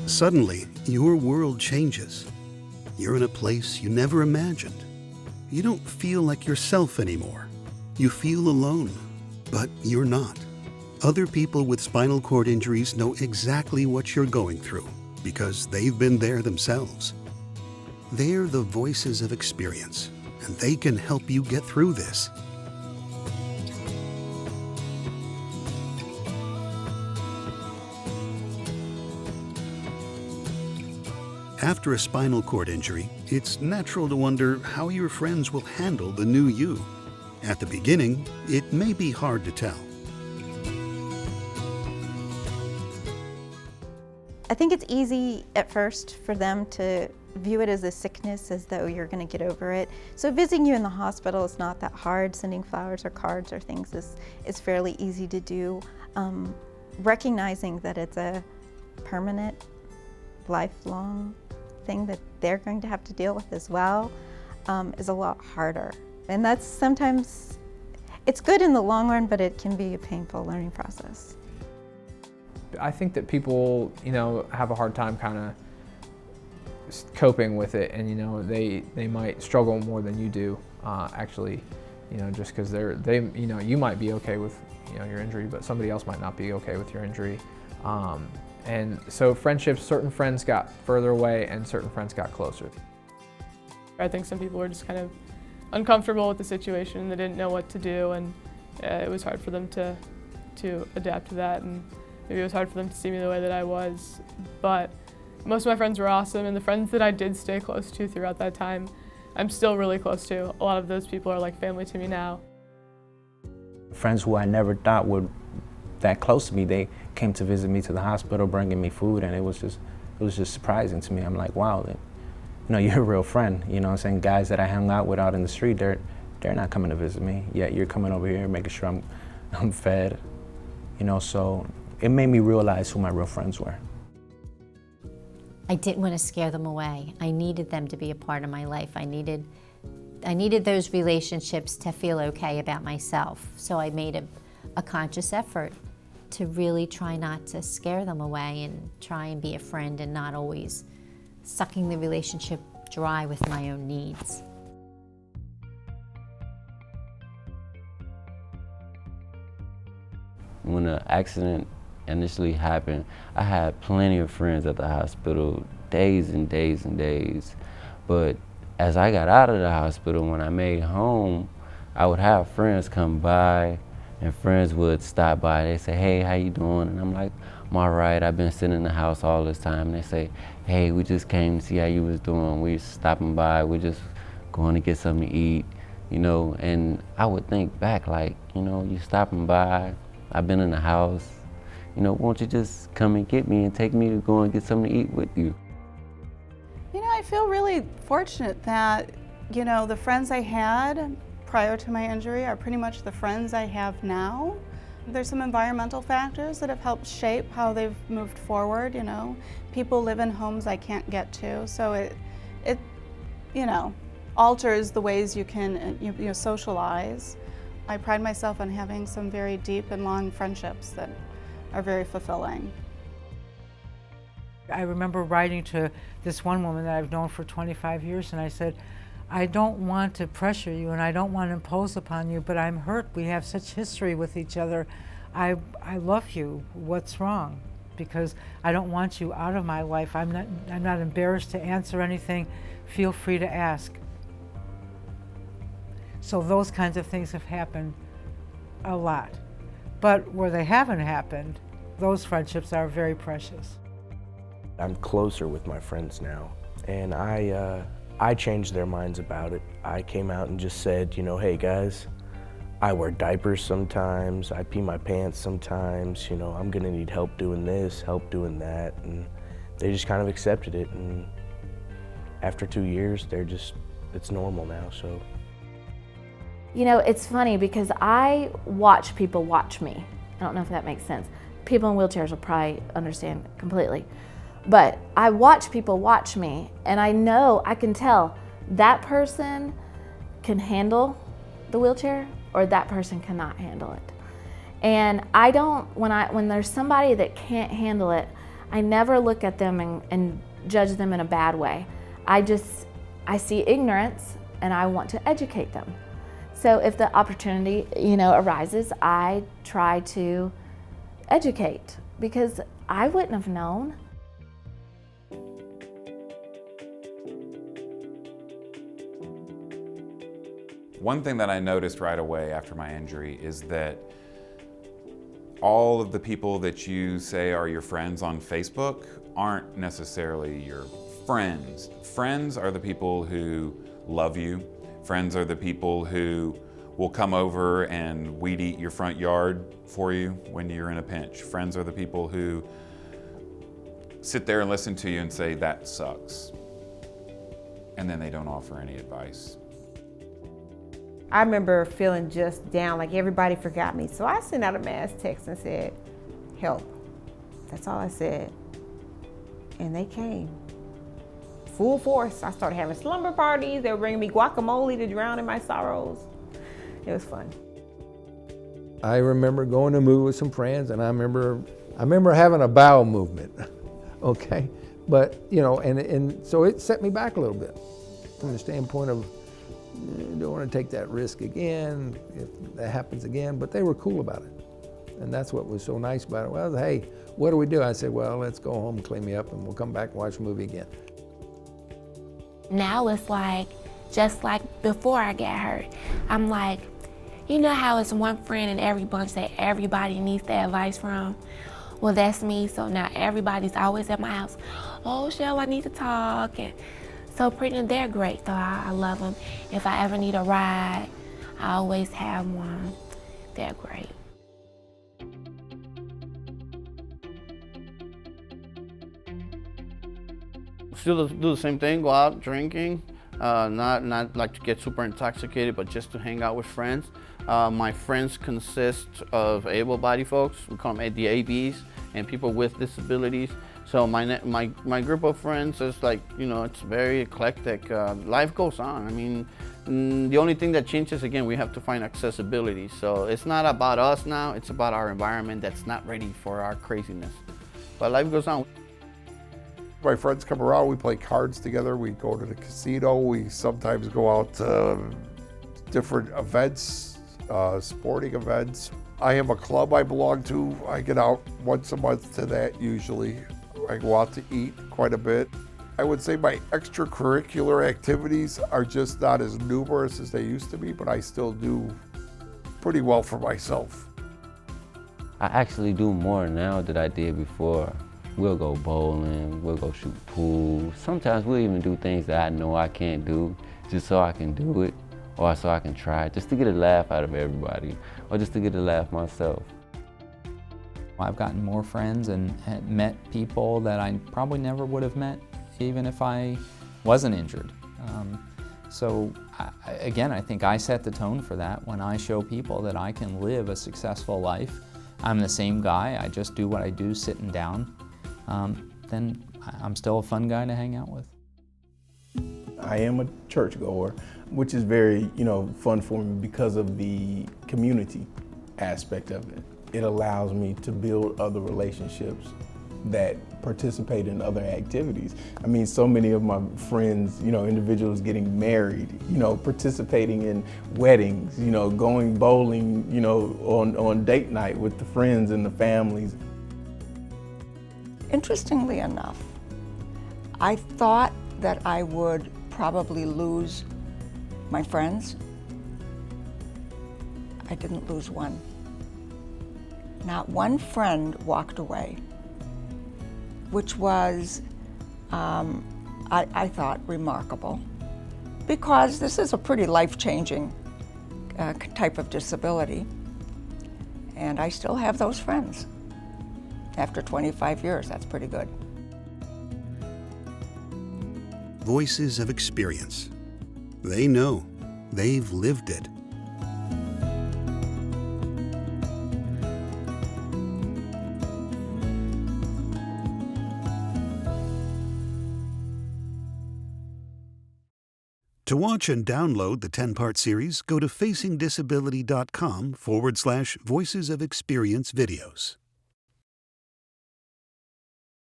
Suddenly, your world changes. You're in a place you never imagined. You don't feel like yourself anymore. You feel alone, but you're not. Other people with spinal cord injuries know exactly what you're going through because they've been there themselves. They're the voices of experience, and they can help you get through this. After a spinal cord injury, it's natural to wonder how your friends will handle the new you. At the beginning, it may be hard to tell. I think it's easy at first for them to view it as a sickness, as though you're going to get over it. So visiting you in the hospital is not that hard. Sending flowers or cards or things is fairly easy to do. Recognizing that it's a permanent, lifelong thing that they're going to have to deal with as well is a lot harder. And that's sometimes, it's good in the long run, but it can be a painful learning process. I think that people, have a hard time kind of coping with it, and they might struggle more than you do, actually, just because you might be okay with your injury, but somebody else might not be okay with your injury. And so friendships, certain friends got further away and certain friends got closer. I think some people were just kind of uncomfortable with the situation. They didn't know what to do, and it was hard for them to adapt to that, and maybe it was hard for them to see me the way that I was. But most of my friends were awesome, and the friends that I did stay close to throughout that time, I'm still really close to. A lot of those people are like family to me now. Friends who I never thought would that close to me, they came to visit me to the hospital, bringing me food, and it was just surprising to me. I'm like, wow, you're a real friend. You know what I'm saying? Guys that I hung out with out in the street, they're not coming to visit me, yet you're coming over here making sure I'm fed. So it made me realize who my real friends were. I didn't want to scare them away. I needed them to be a part of my life. I needed those relationships to feel okay about myself. So I made a conscious effort to really try not to scare them away and try and be a friend and not always sucking the relationship dry with my own needs. When the accident initially happened, I had plenty of friends at the hospital, days and days and days. But as I got out of the hospital, when I made home, I would have friends come by, and friends would stop by. They say, hey, how you doing? And I'm like, I'm all right. I've been sitting in the house all this time. And they say, hey, we just came to see how you was doing. We're stopping by. We're just going to get something to eat, And I would think back like, you're stopping by. I've been in the house. Won't you just come and get me and take me to go and get something to eat with you? I feel really fortunate that, the friends I had prior to my injury are pretty much the friends I have now. There's some environmental factors that have helped shape how they've moved forward, People live in homes I can't get to, so it alters the ways you can socialize. I pride myself on having some very deep and long friendships that are very fulfilling. I remember writing to this one woman that I've known for 25 years, and I said, I don't want to pressure you and I don't want to impose upon you, but I'm hurt. We have such history with each other. I love you. What's wrong? Because I don't want you out of my life. I'm not embarrassed to answer anything. Feel free to ask. So those kinds of things have happened a lot. But where they haven't happened, those friendships are very precious. I'm closer with my friends now, and I changed their minds about it. I came out and just said, hey guys, I wear diapers sometimes, I pee my pants sometimes, I'm gonna need help doing this, help doing that, and they just kind of accepted it, and after 2 years, it's normal now, so. It's funny because I watch people watch me. I don't know if that makes sense. People in wheelchairs will probably understand completely. But I watch people watch me, and I can tell that person can handle the wheelchair or that person cannot handle it. And when there's somebody that can't handle it, I never look at them and judge them in a bad way. I see ignorance and I want to educate them. So if the opportunity, arises, I try to educate because I wouldn't have known. One thing that I noticed right away after my injury is that all of the people that you say are your friends on Facebook aren't necessarily your friends. Friends are the people who love you. Friends are the people who will come over and weed eat your front yard for you when you're in a pinch. Friends are the people who sit there and listen to you and say, that sucks. And then they don't offer any advice. I remember feeling just down, like everybody forgot me. So I sent out a mass text and said, help. That's all I said. And they came. Full force. I started having slumber parties. They were bringing me guacamole to drown in my sorrows. It was fun. I remember going to a movie with some friends, and I remember having a bowel movement, okay? But, and so it set me back a little bit from the standpoint of, don't want to take that risk again, if that happens again, but they were cool about it. And that's what was so nice about it. Well, hey, what do we do? I said, well, let's go home and clean me up and we'll come back and watch a movie again. Now it's like, just like before I got hurt, I'm like, you know how it's one friend in every bunch that everybody needs the advice from? Well, that's me, so now everybody's always at my house. Oh, Shell, I need to talk. And so they're great, so I love them. If I ever need a ride, I always have one. They're great. Still do the same thing, go out drinking, not like to get super intoxicated, but just to hang out with friends. My friends consist of able-bodied folks, we call them the ABs, and people with disabilities. So my group of friends is like, it's very eclectic. Life goes on. I mean, the only thing that changes, again, we have to find accessibility. So it's not about us now, it's about our environment that's not ready for our craziness. But life goes on. My friends come around, we play cards together, we go to the casino, we sometimes go out to different events, sporting events. I have a club I belong to. I get out once a month to that usually. I go out to eat quite a bit. I would say my extracurricular activities are just not as numerous as they used to be, but I still do pretty well for myself. I actually do more now than I did before. We'll go bowling, we'll go shoot pool. Sometimes we'll even do things that I know I can't do just so I can do it or so I can try it, just to get a laugh out of everybody or just to get a laugh myself. I've gotten more friends and met people that I probably never would have met even if I wasn't injured. So again, I think I set the tone for that when I show people that I can live a successful life. I'm the same guy, I just do what I do sitting down. Then I'm still a fun guy to hang out with. I am a churchgoer, which is very, fun for me because of the community aspect of it. It allows me to build other relationships that participate in other activities. I mean, so many of my friends, individuals getting married, participating in weddings, going bowling, on date night with the friends and the families. Interestingly enough, I thought that I would probably lose my friends. I didn't lose one. Not one friend walked away, which was, I thought, remarkable, because this is a pretty life-changing type of disability, and I still have those friends. After 25 years, that's pretty good. Voices of Experience. They know. They've lived it. To watch and download the 10-part series, go to facingdisability.com/Voices of Experience videos.